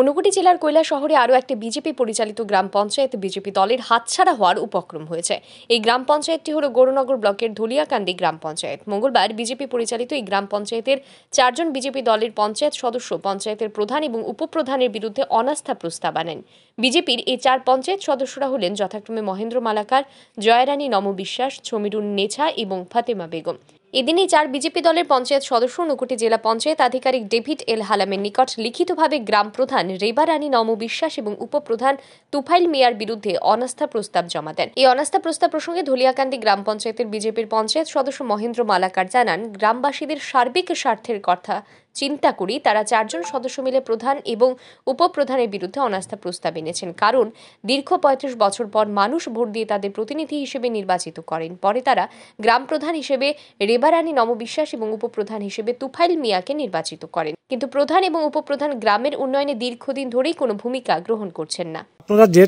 ঊনকোটি জেলার কৈলাসহরে আরও একটি বিজেপি পরিচালিত গ্রাম পঞ্চায়েত বিজেপি দলের হাতছাড়া হওয়ার উপক্রম হয়েছে। এই গ্রাম পঞ্চায়েতটি হল গৌরনগর ব্লকের ধুলিয়াকান্দি গ্রাম পঞ্চায়েত। মঙ্গলবার বিজেপি পরিচালিত এই গ্রাম পঞ্চায়েতের 4 জন বিজেপি দলের পঞ্চায়েত সদস্য পঞ্চায়েতের প্রধান এবং উপপ্রধানের বিরুদ্ধে অনাস্থা প্রস্তাব আনেন। বিজেপির এই 4 পঞ্চায়েত সদস্যরা হলেন যথাক্রমে মহেন্দ্র মালাকার, জয়ারানী নম বিশ্বাস, ছমিরুন নেছা এবং ফাতেমা বেগম। এদিন এই 4 বিজেপি দলের পঞ্চায়েত সদস্য ঊনকোটি জেলা পঞ্চায়েত আধিকারিক ডেভিড এল হালামের নিকট লিখিতভাবে গ্রাম প্রধান রেবা রানী নম বিশ্বাস এবং উপপ্রধান তুফাইল মিয়ার বিরুদ্ধে অনাস্থা প্রস্তাব জমা দেন। এই অনাস্থা প্রস্তাব প্রসঙ্গে ধুলিয়াকান্দি গ্রাম পঞ্চায়েতের বিজেপির পঞ্চায়েত সদস্য মহেন্দ্র মালাকার জানান, গ্রামবাসীদের সার্বিক স্বার্থের কথা চিন্তা করি তারা 4 জন সদস্য মিলে প্রধান এবং উপপ্রধানের বিরুদ্ধে অনাস্থা প্রস্তাব এনেছেন। কারণ দীর্ঘ 35 বছর পর মানুষ ভোট দিয়ে তাদের প্রতিনিধি হিসেবে নির্বাচিত করেন। পরে তারা গ্রাম প্রধান হিসেবে রেবা রানী নম বিশ্বাস এবং উপপ্রধান হিসেবে তুফাইল মিয়াকে নির্বাচিত করেন। কিন্তু প্রধান এবং উপপ্রধান গ্রামের উন্নয়নে দীর্ঘদিন ধরেই কোনো ভূমিকা গ্রহণ করছেন না। আপনারা যে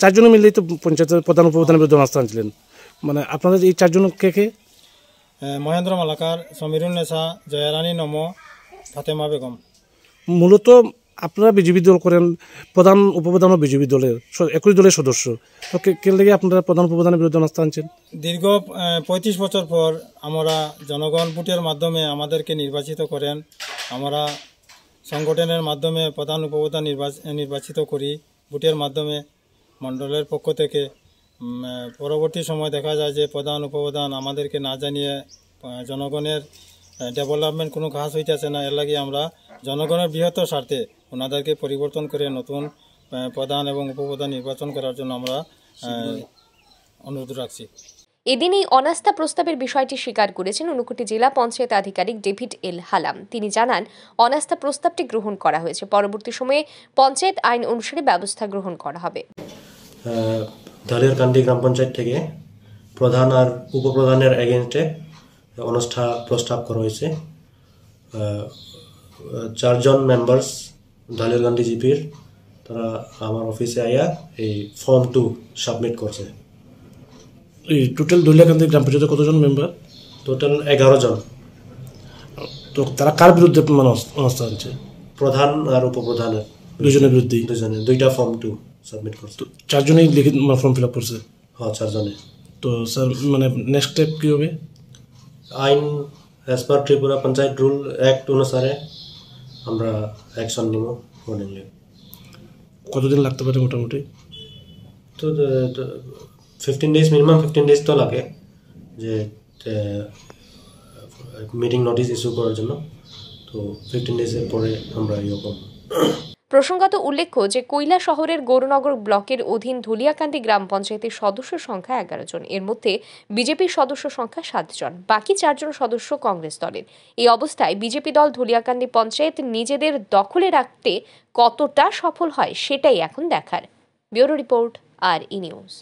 4 জন মিলেই তো পঞ্চায়েতের প্রধান উপপ্রধানের বিরুদ্ধে অনাস্থা আনছিলেন, আপনাদের এই 4 জন কে? মহেন্দ্র মালাকার, সমীরুন নেছা, জয়ারানী নম, ফাতেমা বেগম। মূলত আপনারা বিজেপি দল করেন, প্রধান উপপ্রধানও বিজেপি দলের, একই দলের সদস্য, তো কে লেগে আপনারা প্রধান উপপ্রধানের বিরুদ্ধে অনাস্থা আনছেন? দীর্ঘ 35 বছর পর আমরা জনগণ ভোটের মাধ্যমে আমাদেরকে নির্বাচিত করেন। আমরা সংগঠনের মাধ্যমে প্রধান উপপ্রধান নির্বাচিত করি ভোটের মাধ্যমে মণ্ডলের পক্ষ থেকে। পরবর্তী সময় দেখা যায় যে প্রধান উপপ্রধান আমাদেরকে না জানিয়ে জনগণের ডেভেলপমেন্ট কোনো কাজ হইতেছে না। এর লাগে আমরা জনগণের বৃহত্তর স্বার্থে ওনাদেরকে পরিবর্তন করে নতুন প্রধান এবং উপপ্রধান নির্বাচন করার জন্য আমরা অনুরোধ রাখছি। এদিন এই অনাস্থা প্রস্তাবের বিষয়টি স্বীকার করেছেন ঊনকোটি জেলা পঞ্চায়েত আধিকারিক ডেভিড এল হালাম। তিনি জানান, অনাস্থা প্রস্তাবটি গ্রহণ করা হয়েছে, পরবর্তী সময়ে পঞ্চায়েত আইন অনুসারে ব্যবস্থা গ্রহণ করা হবে। ধলিয়াকান্দি গ্রাম পঞ্চায়েত থেকে প্রধান আর উপপ্রধানের এগেইনস্টে অনাস্থা প্রস্তাব করা হয়েছে। 4 জন মেম্বার্স ধলিয়াকান্দি জিপির তারা আমার অফিসে আইয়া এই ফর্ম 2 সাবমিট করছে। এই টোটাল ধলিয়াকান্দি গ্রাম পঞ্চায়েতে কতজন মেম্বার? টোটাল 11 জন। তো তারা কার বিরুদ্ধে অনাস্থা আনছে? প্রধান আর উপপ্রধানের দুজনের বিরুদ্ধে। দুইটা ফর্ম 2 সাবমিট করছে। 4 জনেই লিখিত ফর্ম ফিল আপ করছে? হ্যাঁ, 4 জনে। তো স্যার নেক্সট স্টেপ কী হবে? আইন as per Tripura panchayat rule act অনুসারে আমরা অ্যাকশন নিব অর্ডিনালি। কতদিন লাগতে পারে মোটামুটি? তো 15 ডেজ, মিনিমাম 15 ডেজ তো লাগে যে মিটিং নোটিস ইস্যু করার জন্য। তো 15 ডেজের পরে আমরা করব। প্রসঙ্গত উল্লেখ্য যে কৈলাসহরের গৌরনগর ব্লকের অধীন ধুলিয়াকান্দি গ্রাম পঞ্চায়েতের সদস্য সংখ্যা 11 জন। এর মধ্যে বিজেপির সদস্য সংখ্যা 7 জন, বাকি 4 জন সদস্য কংগ্রেস দলের। এই অবস্থায় বিজেপি দল ধুলিয়াকান্দি পঞ্চায়েত নিজেদের দখলে রাখতে কতটা সফল হয় সেটাই এখন দেখার। ব্যুরো রিপোর্ট, আর ই নিউজ।